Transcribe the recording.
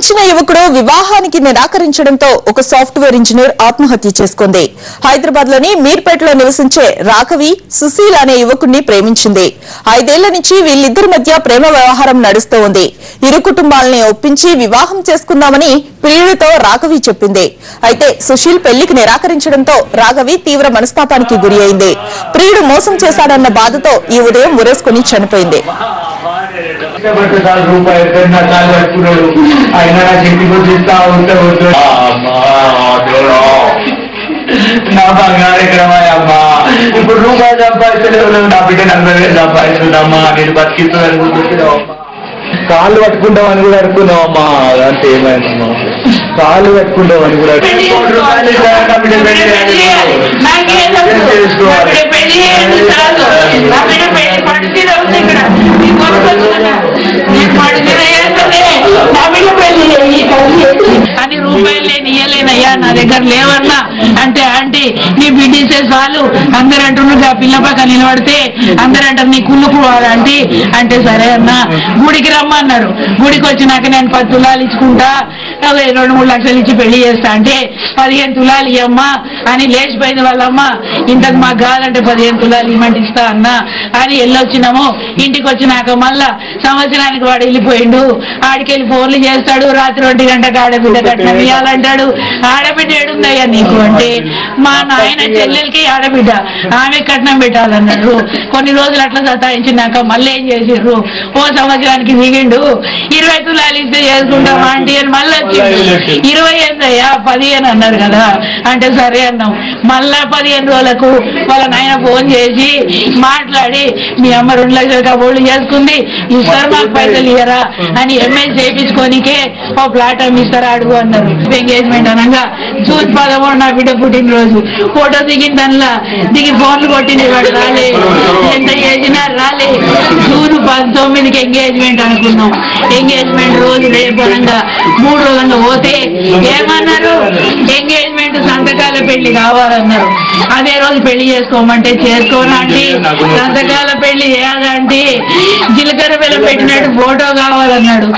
ప్రేమించిన యువకుడు వివాహానికి నిరాకరించడంతో ఒక సాఫ్ట్వేర్ ఇంజనీర్ ఆత్మహత్య చేసుకుంది. హైదరాబాద్ లోని మీర్పేటలో నివసించే రాఘవి సుశీల్ అనే యువకుడిని ప్రేమించింది. 5 ఏళ్ల నుంచి వీళ్ళిద్దరి మధ్య ప్రేమ వ్యవహారం నడుస్తూ ఉంది. ఇరు కుటుంబాలని ఒప్పించి వివాహం చేసుకుందామని ప్రియుడితో రాఘవి చెప్పింది. అయితే సుశీల్ పెళ్లికి నిరాకరించడంతో రాఘవి తీవ్ర మనస్తాపానికి గురి అయింది. ప్రియుడు మోసం చేశాడన్న బాధతో ఈ ఉదయం ఉరేసుకుని చనిపోయింది. నా బంగారు ఎక్కడమాయమ్మా ఇప్పుడు రూపాయలు సంపాదించలేవు. నా బిడ్డ 40,000 సంపాదిస్తుందమ్మా. నేను బతికిస్తున్నావు. కాళ్ళు పట్టుకుంటామని కూడా అనుకున్నావమ్మా. అంటే ఏమైందమ్మా? కాళ్ళు పెట్టుకుంటామని కూడా అని రూపాయలు ఇయ్యలేనయ్యా, నా దగ్గర లేవన్నా అంటే ఆంటీ నీ బిడ్డిసే చాలు. అందరు అంటున్నారు ఆ పిల్ల పక్క నిలబడితే అందరు అంటారు నీ కుళ్ళు ఆంటీ అంటే సరే అన్నా గుడికి రమ్మన్నారు. గుడికి వచ్చినాక నేను 10 తులాలు ఇచ్చుకుంటా, 2-3 లక్షలు ఇచ్చి పెళ్లి చేస్తా అంటే 15 తులాలు ఇవ్వమ్మా అని లేచిపోయింది వాళ్ళమ్మ. ఇంతకు మాకు కావాలంటే 15 తులాలు ఇవ్వమంటే ఇస్తా అన్నా అని వెళ్ళొచ్చినాము. ఇంటికి వచ్చినాక మళ్ళా సంవత్సరానికి వాడు వెళ్ళిపోయిండు. ఆడికెళ్ళి ఫోన్లు చేస్తాడు. రాత్రి 1 గంటకు ఆడబిడ్డ కట్నం ఇవ్వాలంటాడు. ఆడబిడ్డ ఏడుందయ్యా నీకు అంటే మా నాయన చెల్లెలకి ఆడబిడ్డ ఆమె కట్నం పెట్టాలన్నాడు. కొన్ని రోజులు అట్లా సతాయించినాక మళ్ళీ ఏం చేసిర్రు, ఓ సంవత్సరానికి దిగిండు. 20 తులాలు ఇస్తే చేసుకుంటాం ఆంటీ అని మళ్ళీ వచ్చిండు. 20 ఏందయ్యా 15 అన్నారు కదా అంటే సరే అన్నాం. మళ్ళా 15 రోజులకు వాళ్ళ నాయన ఫోన్ చేసి మాట్లాడి మీ అమ్మ 2 లక్షల కబోళ్ళు చేసుకుంది, ఇస్తారు మాకు పైసలు ఇయ్యరా అని ఎంఎస్ చేయించుకోనికే ఓ ప్లాట్ ఇస్తారా అడుగు అన్నారు. ఎంగేజ్మెంట్ అనగా జూన్ 13 నా బిడ్డ పుట్టినరోజు ఫోటో దిగిన దానిలా దిగి ఫోన్లు కొట్టింది. వాడు రాలే, ఎంత చేసినా రాలే. జూన్ 19కి ఎంగేజ్మెంట్ అనుకున్నాం. ఎంగేజ్మెంట్ రోజు రేపు అనగా 3 రోజులు పోతే ఏమన్నారు, ఎంగేజ్మెంట్ సంతకాల పెళ్లి కావాలన్నారు. అదే రోజు పెళ్లి చేసుకోమంటే చేసుకోనండి, సంతకాల పెళ్లి చేయాలంటే జీలకర్ర బెల్లం పెట్టినట్టు ఫోటో కావాలన్నాడు.